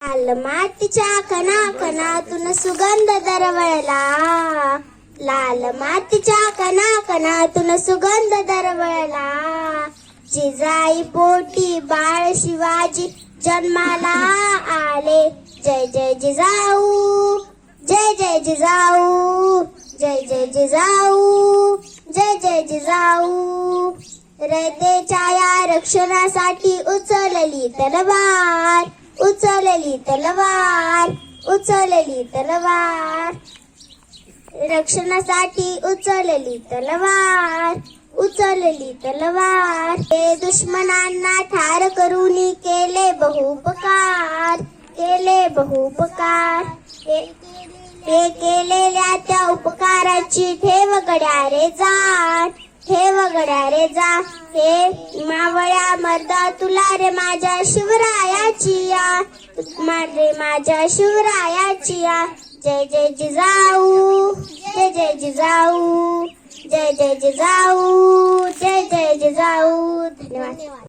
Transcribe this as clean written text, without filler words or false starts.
लाल मातीच्या कणाकणातून सुगंध दरवळला, लाल मातीच्या कणाकणातून सुगंध दरवळला. जिजाई पोटी बाळ शिवाजी जन्माला आले. जय जय जिजाऊ, जय जय जिजाऊ, जय जय जिजाऊ, जय जय जिजाऊ. रयतेच्या या रक्षणासाठी उचलली तलवार, उचलली तलवार, उचलली तलवार. रक्षणासाठी उचलली तलवार, उचलली तलवार. हे दुश्मनांना ठार करून केले बहुपकार, केले बहुपकार. हे केलेल्या त्या उपकाराची ठेव गड्या रे जाण, ठेव गड्या रे जा. हे मावळ्या मर्दा तुला रे माझ्या शिवरायाची या, रे माझ्या शिवरायाची या. जय जय जिजाऊ, जय जय जिजाऊ, जय जय जिजाऊ, जय जय जिजाऊ. धन्यवाद.